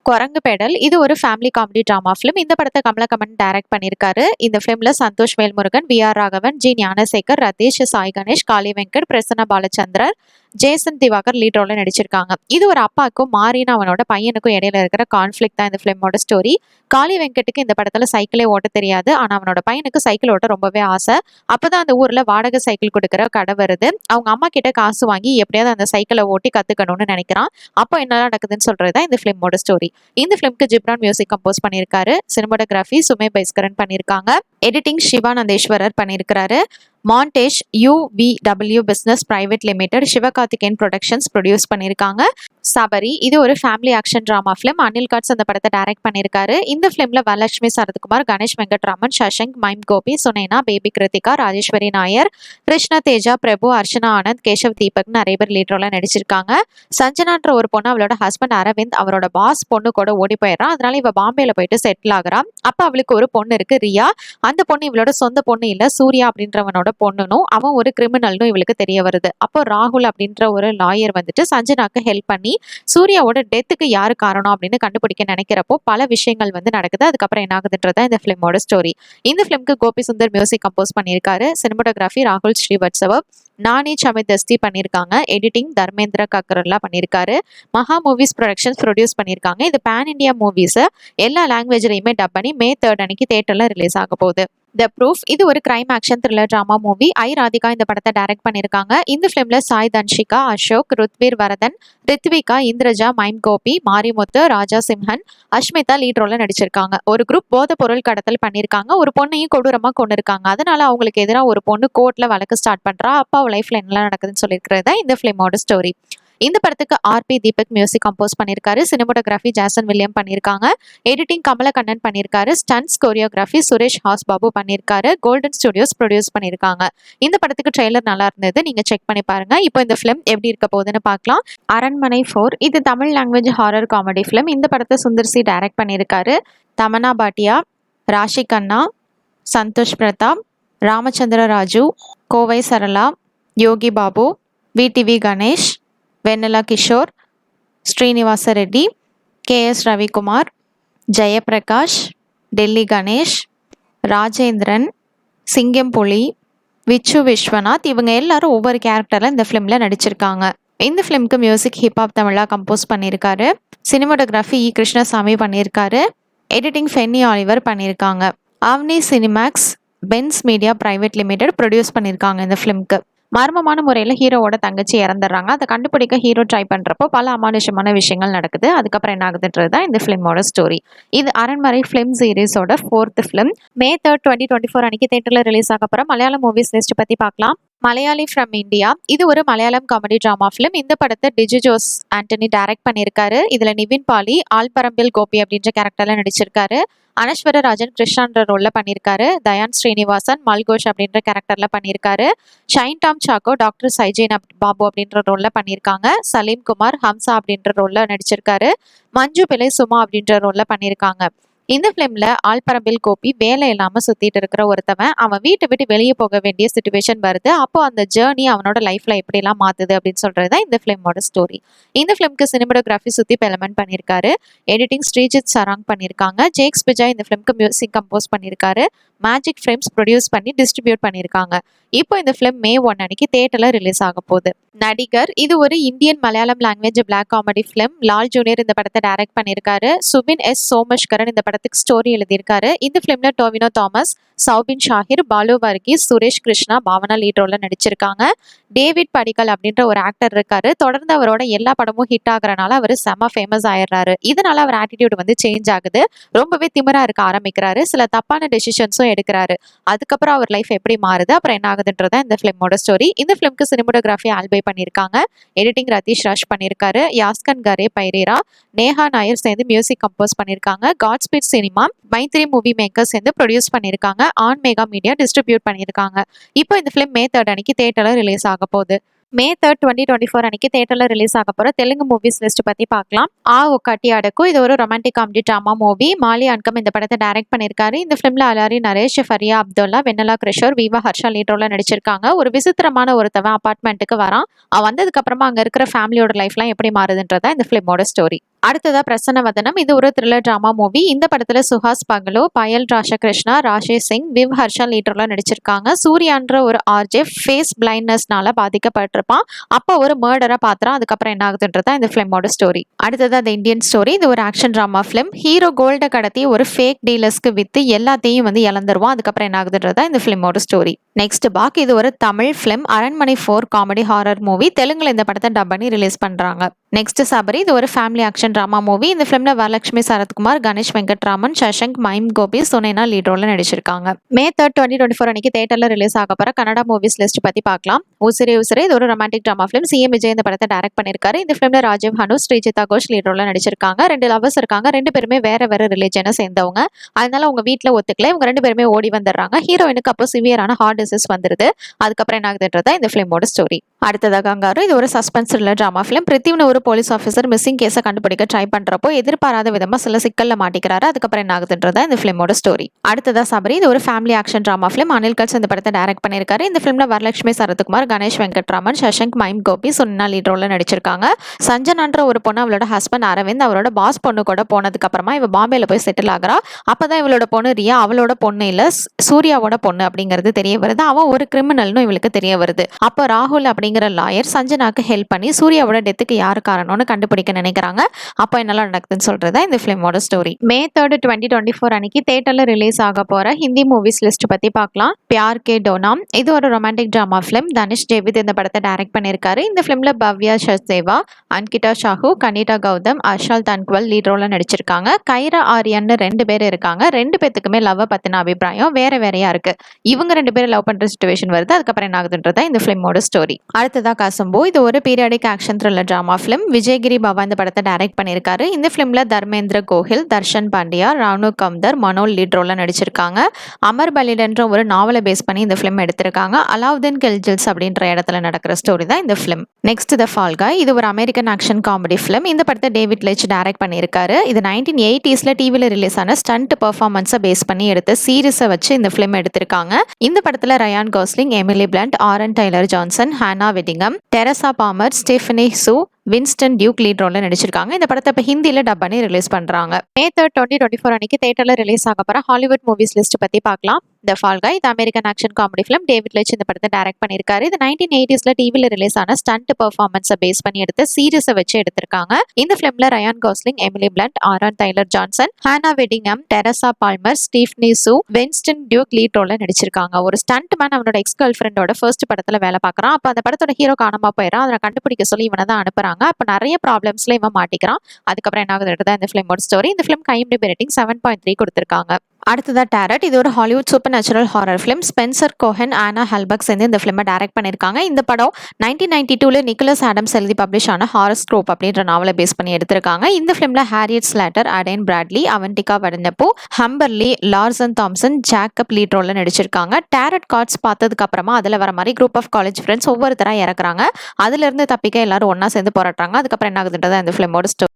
குரங்கு பெடல் இது ஒரு ஃபேமிலி காமெடி டிராமா ஃபிலிம். இந்த படத்தை கமலக்கமன் டைரக்ட் பண்ணியிருக்காரு. இந்த ஃபிலிம்ல சந்தோஷ் வேல்முருகன், வி.ஆர். ராகவன், ஜி. ஞானசேகர், ரதீஷ், சாய் கணேஷ், காளி வெங்கட், பிரசன்னா பாலச்சந்தர், ஜேசன் திவாகர் லீட் ரோல்ல நடிச்சிருக்காங்க. இது ஒரு அப்பாவுக்கும் மாறின அவனோட பையனுக்கும் இடையில இருக்கிற கான்ஃபிளிக் தான் இந்த ஃபிலிமோட ஸ்டோரி. காளி வெங்கட்டுக்கு இந்த படத்துல சைக்கிளே ஓட்ட தெரியாது. ஆனா அவனோட பையனுக்கு சைக்கிள் ஓட்ட ரொம்பவே ஆசை. அப்பதான் அந்த ஊர்ல வாடகை சைக்கிள் கொடுக்குற கடை வருது. அவங்க அம்மா கிட்ட காசு வாங்கி எப்படியாவது அந்த சைக்கிளை ஓட்டி கத்துக்கணும்னு நினைக்கிறான். அப்போ என்ன நடக்குதுன்னு சொல்றதுதான் இந்த ஃபிலிமோட ஸ்டோரி. இந்த ஃபிலிம்க்கு ஜிப்ரான் மியூசிக் கம்போஸ் பண்ணியிருக்காரு. சினிமாட்டோகிராஃபி சுமே பைஸ்கரன் பண்ணியிருக்காங்க. எடிட்டிங் சிவானந்தேஸ்வரர் பண்ணியிருக்கிறாரு. மாண்டேஜ் UVW business private limited Sivakarthikeyan productions produce பண்ணியிருக்காங்க. சபரி இது ஒரு family action drama film. Anil Katz அந்த படத்தை டைரக்ட் பண்ணியிருக்காரு. இந்த ஃபிலிம்ல வரலட்சுமி சரத்குமார், கணேஷ் வெங்கட்ராமன், சஷங்க், மைம் கோபி, சுனேனா, பேபி கிருத்திகா, ராஜேஸ்வரி நாயர், கிருஷ்ண தேஜா, பிரபு, அர்ச்சனா ஆனந்த், கேஷவ் தீபக் நிறைய பேர் லீட் ரோல நடிச்சிருக்காங்க. சஞ்சனான்ற ஒரு பொண்ணு அவளோட ஹஸ்பண்ட் அரவிந்த் அவரோட பாஸ் பொண்ணு கூட ஓடி போயிடறான். அதனால இவ பாம்பேல போயிட்டு செட்டில் ஆகுறான். அப்ப அவளுக்கு ஒரு பொண்ணு இருக்கு, ரியா. அந்த பொண்ணு இவளோட சொந்த பொண்ணு இல்ல, சூர்யா அப்படின்றவனோட பொண்ணுனும் அவன் ஒரு கிரிமினல்னு இவளுக்கு தெரிய வருது. அப்போ ராகுல் அப்படின்ற ஒரு லாயர் வந்துட்டு சஞ்சனாக்கு ஹெல்ப் பண்ணி சூர்யாவோட டெத்துக்கு யாரு காரணம் அப்படின்னு கண்டுபிடிக்க நினைக்கிறப்போ பல விஷயங்கள் வந்து நடக்குது. அதுக்கப்புறம் என்ன ஆகுதுன்றதா இந்த ஃபிலிமோட ஸ்டோரி. இந்த ஃபிலிம்க்கு கோபி சுந்தர் மியூசிக் கம்போஸ் பண்ணியிருக்காரு. சினிமாட்டோகிராஃபி ராகுல் ஸ்ரீவத்சவ, நானி சமித் தஸ்தி பண்ணியிருக்காங்க. எடிட்டிங் தர்மேந்திர கக்கர்லா பண்ணியிருக்காரு. மகா மூவிஸ் ப்ரொடக்ஷன்ஸ் ப்ரொடியூஸ் பண்ணியிருக்காங்க. இது பேன் இண்டியா மூவிஸ் எல்லா லாங்குவேஜ்லையுமே டப் பண்ணி May 3 அன்னைக்கு தியேட்டர்ல ரிலீஸ் ஆக போகுது. த ப்ரூஃப் இது ஒரு crime action thriller drama movie. Radhika இந்த படத்தை டைரக்ட் பண்ணியிருக்காங்க. இந்த ஃபிலிம்ல சாய் தன்ஷிகா, அசோக், ருத்வீர் வரதன், ரித்விகா, இந்திரஜா, மைம் கோபி, மாரிமுத்து, ராஜா சிம்ஹன், அஷ்மிதா லீட் ரோல்ல நடிச்சிருக்காங்க. ஒரு குரூப் போதை பொருள் கடத்தல் பண்ணியிருக்காங்க. ஒரு பொண்ணையும் கொடூரமா கொண்டு இருக்காங்க. அதனால அவங்களுக்கு எதிராக ஒரு பொண்ணு கோர்ட்ல வழக்கு ஸ்டார்ட் பண்றா. அப்பா லைஃப்ல என்னெல்லாம் நடக்குதுன்னு சொல்லியிருக்கிறதா இந்த ஃபிலிமோட ஸ்டோரி. இந்த படத்துக்கு RP தீபக் மியூசிக் கம்போஸ் பண்ணியிருக்காரு. சினிமாட்டோகிராஃபி ஜாசன் வில்லியம் பண்ணியிருக்காங்க. எடிட்டிங் கமலக்கண்ணன் பண்ணியிருக்காரு. ஸ்டன்ஸ் கோரியோகிராஃபி சுரேஷ் ஹாஸ் பாபு பண்ணியிருக்காரு. கோல்டன் ஸ்டுடியோஸ் ப்ரொடியூஸ் பண்ணியிருக்காங்க. இந்த படத்துக்கு ட்ரெய்லர் நல்லா இருந்தது, நீங்க செக் பண்ணி பாருங்க. இப்போ இந்த ஃபிலிம் எப்படி இருக்க போகுதுன்னு பார்க்கலாம். அரண்மனை 4 இது Tamil language horror comedy film. இந்த படத்தை சுந்தர் சி டைரக்ட் பண்ணியிருக்காரு. தமன்னா பாட்டியா, ராஷி கண்ணா, சந்தோஷ் பிரதாப், ராமச்சந்திர ராஜு, கோவை சரளா, யோகி பாபு, VTV கணேஷ், வென்னலா கிஷோர், ஸ்ரீனிவாச ரெட்டி, KS ரவிக்குமார், ஜெயபிரகாஷ், டெல்லி கணேஷ், ராஜேந்திரன், சிங்கம் புலி, விச்சு விஸ்வநாத் இவங்க எல்லாரும் ஒவ்வொரு கேரக்டர்ல இந்த ஃபிலிம்ல நடிச்சிருக்காங்க. இந்த ஃபிலிம்க்கு மியூசிக் ஹிப்ஹாப் தமிழா கம்போஸ் பண்ணியிருக்காரு. சினிமாட்டோகிராஃபி கிருஷ்ணசாமி பண்ணியிருக்காரு. எடிட்டிங் ஃபென்னி ஆலிவர் பண்ணியிருக்காங்க. Avni Cinemax Benzz Media private limited produce பண்ணியிருக்காங்க. இந்த ஃபிலிம்க்கு மர்மமான முறையில் ஹீரோவோட தங்கச்சி இறந்துடுறாங்க. அதை கண்டுபிடிக்க ஹீரோ ட்ரை பண்ணுறப்போ பல அமானுஷமான விஷயங்கள் நடக்குது. அதுக்கப்புறம் என்ன ஆகுதுன்றது தான் இந்த ஃபிலிமோட ஸ்டோரி. இது அரண்மனை ஃபிலிம் சீரீஸோட 4th ஃபிலிம். May 3, 2024 அன்னைக்கு தேட்டரில் ரிலீஸ் ஆக போகிற மலையாளம் மூவிஸ் லிஸ்ட் பற்றி பார்க்கலாம். மலையாளி ஃப்ரம் இந்தியா இது ஒரு மலையாளம் காமெடி டிராமா ஃபிலிம். இந்த படத்தை டிஜி ஜோஸ் ஆண்டனி டைரக்ட் பண்ணியிருக்காரு. இதில் நிவின் பாலி, ஆல்பரம்பில் கோபி அப்படின்ற கேரக்டர்ல நடிச்சிருக்காரு. அனஸ்வர ராஜன் கிருஷ்ணான்ற ரோல்ல பண்ணியிருக்காரு. தயான் ஸ்ரீனிவாசன் மல்கோஷ் அப்படின்ற கேரக்டர்ல பண்ணியிருக்காரு. ஷைன் டாம் சாக்கோ டாக்டர் சைஜேன் பாபு அப்படின்ற ரோல்ல பண்ணியிருக்காங்க. சலீம் குமார் ஹம்சா அப்படின்ற ரோல்ல நடிச்சிருக்காரு. மஞ்சு பிள்ளை சுமா அப்படின்ற ரோல்ல பண்ணியிருக்காங்க. இந்த ஃபிலிம்ல ஆல்பரம்பில் கோபி வேலை இல்லாம சுத்திட்டு இருக்கிற ஒருத்தவன் அவன் வீட்டை விட்டு வெளியே போக வேண்டிய சிச்சுவேஷன் வருது. அப்போ அந்த ஜேர்னி அவனோட லைஃப்ல எப்படி எல்லாம் மாத்துது அப்படின்னு சொல்றதுதான் இந்த ஃபிலிமோட ஸ்டோரி. இந்த ஃபிலிம்க்கு சினிமாட்டோகிராஃபி சுத்தி பெலமன் பண்ணியிருக்காரு. எடிட்டிங் ஸ்ரீஜித் சராங் பண்ணியிருக்காங்க. ஜேக்ஸ் பிஜாய் இந்த ஃபிலிம்க்கு மியூசிக் கம்போஸ் பண்ணியிருக்காரு. மேஜிக் ஃபிலிம்ஸ் ப்ரொடியூஸ் பண்ணி டிஸ்ட்ரிபியூட் பண்ணியிருக்காங்க. இப்போ இந்த ஃபிலிம் May 1 அன்னைக்கு தியேட்டர்ல ரிலீஸ் ஆக போகுது. நடிகர் இது ஒரு Indian Malayalam language black comedy film. Lal junior இந்த படத்தை டைரக்ட் பண்ணியிருக்காரு. சுபின் சோமஷ்கரன் இந்த படத்துக்கு ஸ்டோரி எழுதியிருக்காரு. இந்த ஃபிலிம்ல டோவினோ தாமஸ், சௌபின் ஷாஹிர், பாலு வர்கீஸ், சுரேஷ் கிருஷ்ணா, பாவனா லீட் ரோல்ல நடிச்சிருக்காங்க. டேவிட் படிக்கல் அப்படின்ற ஒரு ஆக்டர் இருக்காரு. தொடர்ந்து அவரோட எல்லா படமும் ஹிட் ஆகுறனால அவர் செம ஃபேமஸ் ஆயிடுறாரு. இதனால அவர் ஆட்டிடியூட் வந்து சேஞ்ச் ஆகுது. ரொம்பவே திமிரா இருக்க ஆரம்பிக்கிறாரு. சில தப்பான டெசிஷன்ஸும் எடுக்கிறாரு. அதுக்கப்புறம் அவர் லைஃப் எப்படி மாறுது, அப்புறம் என்ன ஆகுதுன்றதா இந்த ஃபிலிமோட ஸ்டோரி. இந்த ஃபிலிம்க்கு சினிமாட்டோகிராஃபி ஆல்பை பண்ணியிருக்காங்க. எடிட்டிங் ரதீஷ் ராஜ் பண்ணியிருக்காரு. யாஸ்கன் கரே பைரேரா, நேஹா நாயர் சேர்ந்து மியூசிக் கம்போஸ் பண்ணியிருக்காங்க. காட்ஸ்பீட் சினிமா, மைத்ரி மூவி மேக்கர்ஸ் சேர்ந்து ப்ரொடியூஸ் பண்ணியிருக்காங்க. ஆன் மெகா மீடியா டிஸ்ட்ரிபியூட் பண்ணியிருக்காங்க. இப்போ இந்த ஃபிலிம் May 3 அன்னைக்கு தியேட்டர்ல ரிலீஸ் ஆக போகுது. May 3, 2024 அன்னைக்கு தியேட்டர்ல ரிலீஸ் ஆக போற தெலுங்கு மூவிஸ் லிஸ்ட் பத்தி பார்க்கலாம். ஒக்காட்டி அடக்கு இது ஒரு ரொமான்டிக் காமெடி டிராமா மூவி. மாலி அன்கம் இந்த படத்தை டைரக்ட் பண்ணியிருக்காரு. இந்த ஃபிலிம்ல அலாரி நரேஷ், ஃபரியா அப்துல்லா, வென்னலா கிருஷோர், விவா ஹர்ஷா லீட் ரோல்ல நடிச்சிருக்காங்க. ஒரு விசித்திரமான ஒருத்தவன் அபார்ட்மெண்ட்டுக்கு வரான். அவன் வந்ததுக்கு அப்புறமா அங்க இருக்கிற ஃபேமிலியோட லைஃப்லாம் எப்படி மாறுதுன்றதா இந்த ஃபிலிமோட ஸ்டோரி. அடுத்ததா பிரசன்னவதனம். இது ஒரு த்ரில்லர் டிராமா மூவி. இந்த படத்துல சுஹாஸ் பகலோ, பயல் ராஷகிருஷ்ணா, ராஷேஷ் சிங், விவ் ஹர்ஷா லீடர்ல நடிச்சிருக்காங்க. சூர்யான்ற ஒரு ஆர்ஜே ஃபேஸ் பிளைண்ட்னஸ்னால பாதிக்கப்பட்டிருப்பான். அப்போ ஒரு மர்டரா பாத்துறான். அதுக்கப்புறம் என்ன ஆகுதுன்றதா இந்த ஃபிலிமோட ஸ்டோரி. அடுத்தது அந்த இந்தியன் ஸ்டோரி. இது ஒரு ஆக்ஷன் டிராமா ஃபிலிம். ஹீரோ கோல்ட கடத்தி ஒரு ஃபேக் டீலர்ஸ்க்கு வித்து எல்லாத்தையும் இழந்துருவான். அதுக்கப்புறம் என்ன ஆகுதுன்றதா இந்த ஃபிலிமோட ஸ்டோரி. நெக்ஸ்ட் பாக். இது ஒரு தமிழ் ஃபிலிம். அரண்மனை 4 காமெடி ஹாரர் மூவி. தெலுங்குல இந்த படத்தை டப் பண்ணி ரிலீஸ் பண்றாங்க. நெக்ஸ்ட் சபரி. இது ஒரு ஃபேமிலி ஆக்ஷன் டிராமா மூவி. இந்த ஃபிலிம்ல வரலட்சுமி சரத்குமார், கணேஷ் வெங்கட்ராமன், சஷங்க், மைம் கோபி, சுனைனா லீட் ரோல்ல நடிச்சிருக்காங்க. May 3, 2024 அன்னைக்கு தியேட்டர்ல ரிலீஸ் ஆக போற கன்னடா மூவிஸ் லிஸ்ட் பத்தி பார்க்கலாம். உசிரே உசிரே. இது ஒரு romantic drama film. CM Vijay இந்த படத்தை டைரக்ட் பண்ணிருக்காரு. இந்த ஃபிலிம்ல ராஜீவ் ஹனு, ஸ்ரீஜிதா கோஷ் லீட் ரோல்ல நடிச்சிருக்காங்க. 2 லவர்ஸ் இருக்காங்க. 2 பேருமே வேற வேற ரிலிஜனை சேர்ந்தவங்க. அதனால அவங்க வீட்டுல ஒத்துக்கல. இவங்க 2 பேருமே ஓடி வந்துடுறாங்க. ஹீரோயினுக்கு அப்போ சிவியரான ஹார்ட் டிசீஸ் வந்துருது. அதுக்கப்புறம் என்ன ஆகுதுன்றதா இந்த ஃபிலிமோட ஸ்டோரி. அடுத்ததாக கங்காரு. இது ஒரு சஸ்பென்ஸ் த்ரில்லர் டிராமா ஃபிலிம். பிருத்திவ்னு ஒரு போலீஸ் ஆஃபீஸர் மிஸ்ஸிங் கேஸை கண்டுபிடிக்க ட்ரை பண்றப்போ எதிர்பாராத விதமா சில சிக்கல்ல மாட்டிக்கிறாரு. அதுக்கப்புறம் என்ன ஆகுதுன்றதா இந்த ஃபிலிமோட ஸ்டோரி. அடுத்ததா சபரி. இது ஒரு family action drama film. Anil Katz இந்த படத்தை டைரக்ட் பண்ணிருக்காரு. இந்த ஃபிலிம்ல வரலட்சுமி சரத்குமார், கணேஷ் வெங்கட்ராமன், சஷங்க், மைம் கோபி, சுனினா லீட் ரோல்ல நடிச்சிருக்காங்க. சஞ்சனான்ற ஒரு பொண்ணு அவளோட ஹஸ்பண்ட் அரவிந்த் அவரோட பாஸ் பொண்ணு கூட போனதுக்கு அப்புறமா இவ பாம்பேல போய் செட்டில் ஆகிறா. அப்பதான் இவளோட பொண்ணு ரியா அவளோட பொண்ணு இல்ல சூர்யாவோட பொண்ணு அப்படிங்கிறது தெரிய வருது. அவன் ஒரு கிரிமினல்னு இவளுக்கு தெரிய வருது. அப்போ ராகுல் அப்படிங்கிற லாயர் சஞ்சனாக்கு ஹெல்ப் பண்ணி சூர்யாவோட டெத்துக்கு யாரு காரணம்னு கண்டுபிடிக்க நினைக்கிறாங்க. அப்போ என்னெல்லாம் நடக்குதுன்னு சொல்றதா இந்த ஃபிலிமோட ஸ்டோரி. May 3, 2024 அன்னைக்கு தியேட்டர்ல ரிலீஸ் ஆக போற ஹிந்தி மூவிஸ் லிஸ்ட் பத்தி பார்க்கலாம். பியார் கே டோனாம். இது ஒரு ரொமான்டிக் டிராமா ஃபிலிம். தனுஷ் ஜெயவித் இந்த படத்தை டைரக்ட் பண்ணிருக்காரு. இந்த ஃபிலிம்ல பவ்யா சச்தேவா, அன்கிதா ஷாஹு, கனிதா கௌதம், அஷால் தன்குவல் லீட் ரோல்ல நடிச்சிருக்காங்க. கைரா ஆரியன்னு 2 பேர் இருக்காங்க. 2 பேத்துக்குமே லவ் பத்தின அபிப்பிராயம் வேற வேறையா இருக்கு. இவங்க 2 பேரும் லவ் பண்ற சிச்சுவேஷன் வருது. அதுக்கப்புறம் என்ன ஆகுதுன்றதா இந்த ஃபிலிமோட ஸ்டோரி. அடுத்ததா கசம்போ. இது ஒரு periodic action thriller drama film. Vijaygiri Bava இந்த படத்தை டைரக்ட் பண்ணிருக்காரு. இந்த ஃபிலிம்ல தர்மேந்திர கோஹில், தர்ஷன் பாண்டியா, ராணு கம்தர், மனோல் லீட் ரோல்ல நடிச்சிருக்காங்க. அமர் பலிடன்ற ஒரு நாவலை பேஸ் பண்ணி இந்த ஃபிலிம் எடுத்திருக்காங்க. அலாவுதீன் கில்ஜில்ஸ் அப்படின்ற இடத்துல நடக்கிற ஸ்டோரி தான் இந்த film. Next the fall guy. இது ஒரு அமெரிக்கன் ஆக்ஷன் காமெடி ஃபிலிம். இந்த படத்தை டேவிட் லெச் டைரக்ட் பண்ணியிருக்காரு. இது 1980s டிவில ரிலீஸ் ஆன ஸ்டண்ட் பெர்ஃபார்மன்ஸை பேஸ் பண்ணி எடுத்த சீரிஸை வச்சு இந்த ஃபிலிம் எடுத்திருக்காங்க. இந்த படத்துல Ryan Gosling, Emily Blunt, Aaron Taylor Johnson, Hannah Waddingham, Teresa Palmer, Stephanie Hsu, Winston Duke lead ரோல்ல நடிச்சிருக்காங்க. இந்த படத்தை இப்போ ஹிந்தியில டப் பண்ணி ரிலீஸ் பண்றாங்க. May 3, 2024 அன்னைக்கு தியேட்டர்ல ரிலீஸ் ஆக போற ஹாலிவுட் மூவிஸ் லிஸ்ட் பத்தி பார்க்கலாம். த ஃபால் காய். இது American action comedy film. David Leitch இந்த படத்தை டைரக்ட் பண்ணிருக்காரு. இது 1980s டிவில ரிலீஸ் ஆன ஸ்டண்ட் பெர்ஃபார்மன்ஸை பேஸ் பண்ணி எடுத்த சீரிஸை வச்சு எடுத்திருக்காங்க. இந்த ஃபிலிம்ல Ryan Gosling, Emily Blunt, Aaron Taylor Johnson, Hannah Waddingham, Teresa Palmer, Stephanie Hsu, Winston Duke lead ரோல்ல நடிச்சிருக்காங்க. ஒரு ஸ்டண்ட் மேன் அவனோட எக்ஸ் கேர்ள் ஃப்ரெண்டோட ஃபர்ஸ்ட் படத்துல வேலை பார்க்கறான். அப்ப அந்த படத்தோட ஹீரோ காணாம போயிடறான். அதை கண்டுபிடிக்க சொல்லி இவனை தான் அனுப்புறாங்க. அப்ப நிறைய ப்ராப்ளம்ஸ்ல இவன் மாட்டிக்கிறான். அதுக்கப்புறம் என்ன ஆகுதுன்றதா இந்த ஃபிலிமோட ஸ்டோரி. இந்த ஃபிலிம் IMDb ரேட்டிங் 7.3 கொடுத்திருக்காங்க. அடுத்ததா டேரட். இது ஒரு Hollywood super natural horror film. Spencer Cohen, ஆனா ஹெல்பக் சேர்ந்து இந்த ஃபிலிமை டைரக்ட் பண்ணிருக்காங்க. இந்த படம் 1992 நிக்கோலஸ் ஆடம்ஸ் எழுதி பப்ளிஷ் ஆன ஹாரஸ்கோப் அப்படின்ற நாவலை பேஸ் பண்ணி எடுத்திருக்காங்க. இந்த ஃபிலிம்ல Harriet Slater, Adain Bradley, Avantika Vandanapu, Humberly, Larsen Thompson, Jacob lead ரோல்ல நடிச்சிருக்காங்க. டேரட் கார்ட்ஸ் பார்த்ததுக்கு அப்புறமா அதுல வர மாதிரி குரூப் ஆஃப் காலேஜ் ஃப்ரெண்ட்ஸ் ஒவ்வொருத்தரா இறக்குறாங்க. அதுல இருந்து தப்பிக்க எல்லாரும் ஒன்னா சேர்ந்து போராடுறாங்க. அதுக்கப்புறம் என்ன ஆகுதுன்றதா இந்த ஃபிலிமோட ஸ்டோரி.